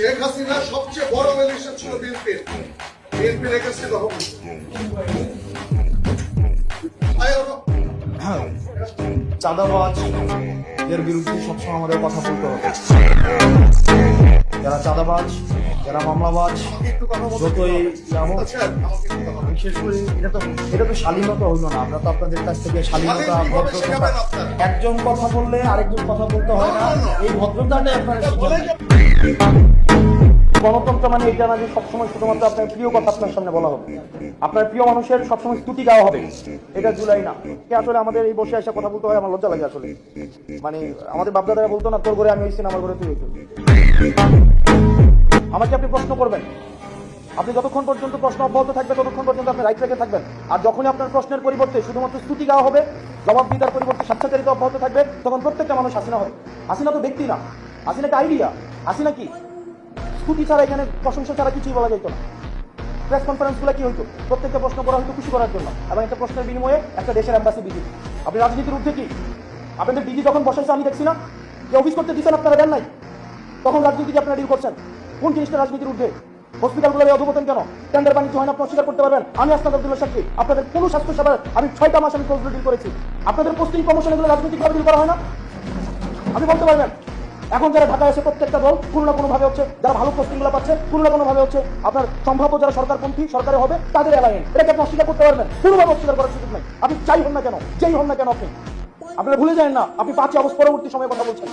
শেখ হাসিনা সবচেয়ে বড় ভ্যালুয়েশন ছিল বিএনপির এগেন্সটে তখন চাঁদাবাজ এর বিরুদ্ধে সবসময় আমাদের কথা বলতে হবে। যারা চাঁদাবাজ, যারা মামলাবাজ, যতই বিশেষ করে এটা তো শালীনতা হইল না। আমরা তো আপনাদের কাছ থেকে শালীনতা, ভদ্রতা, একজন কথা বললে আরেকজন কথা বলতে হয় না, এই ভদ্রতাটাই আপনারা শিখেন। গণতন্ত্র মানে এটা না যে সবসময় শুধুমাত্র আপনার প্রিয় কথা আপনার সামনে বলা হবে, আপনার প্রিয় মানুষের সবসময় স্তুতি গাওয়া হবে, এটা জুলাই না। আসলে আমাদের এই বসে এসে কথা বলতে হয়, আমার লজ্জা লাগে আসলে। মানে আমাদের বাপদাদারা বলতো না, তোর ঘরে আমি হয়েছি না, আমার ঘরে তুই হয়েছিস। আমাকে আপনি প্রশ্ন করবেন, আপনি যতক্ষণ পর্যন্ত প্রশ্ন অব্যাহত থাকবে ততক্ষণ পর্যন্ত আপনি রাইট রেখে থাকবেন। আর যখনই আপনার প্রশ্নের পরিবর্তে শুধুমাত্র স্তুতি গাওয়া হবে, জবাবদিহিতার পরিবর্তে স্বেচ্ছাচারিতা অব্যাহত থাকবে, তখন প্রত্যেকটা মানুষ হাসিনা হবে। হাসিনা তো ব্যক্তি না, হাসিনা একটা আইডিয়া। হাসিনা কি স্তুতি ছাড়া, এখানে প্রশংসা ছাড়া কিছুই বলা যেত না। প্রেস কনফারেন্স গুলো কি হইতো, প্রত্যেকটা প্রশ্ন করা হয়তো খুশি করার জন্য, এবং একটা প্রশ্নের বিনিময়ে একটা দেশের অ্যাম্বাসি ভিজিট। আপনি রাজনীতির ঊর্ধ্বে কি? আপনাদের ডিজি যখন বসাইছে আমি দেখছি না যে অফিস করতে দিচ্ছেন, আপনারা দেন নাই, তখন রাজনীতি আপনারা ডিল করছেন। কোন জিনিসটা রাজনীতির ঊর্ধ্বে? হসপিটালগুলো অধপতন কেন? টেন্ডার বাণিজ্য হয় না, আপনি অস্বীকার করতে পারবেন। আমি আসনাদ আব্দুল্লাহ সাক্ষী, আপনাদের কোনো স্বাস্থ্য সেবার আমি 6টা মাস আমি ক্লোজলি ডিল করেছি। আপনাদের পোস্টিং প্রমোশন এগুলো রাজনৈতিকভাবে ডিল করা হয় না, আপনি বলতে পারবেন। এখন যারা ঢাকায় এসে প্রত্যেকটা দল কোনো না কোনো ভাবে হচ্ছে, যারা ভালো পোস্টিং গুলো পাচ্ছে কোনো না কোনো ভাবে হচ্ছে আপনার সম্ভাব্য যারা সরকারপন্থী সরকারে হবে তাদের অ্যালায়েন্স, এটাকে আপনি অস্বীকার করতে পারবেন। কোনোভাবে অস্বীকার করার সুযোগ নাই। আপনি যাই হন না কেন, যেই হন না কেন, আপনি আপনারা ভুলে যায় না আপনি 5 আগস্ট পরবর্তী সময়ে কথা বলছেন।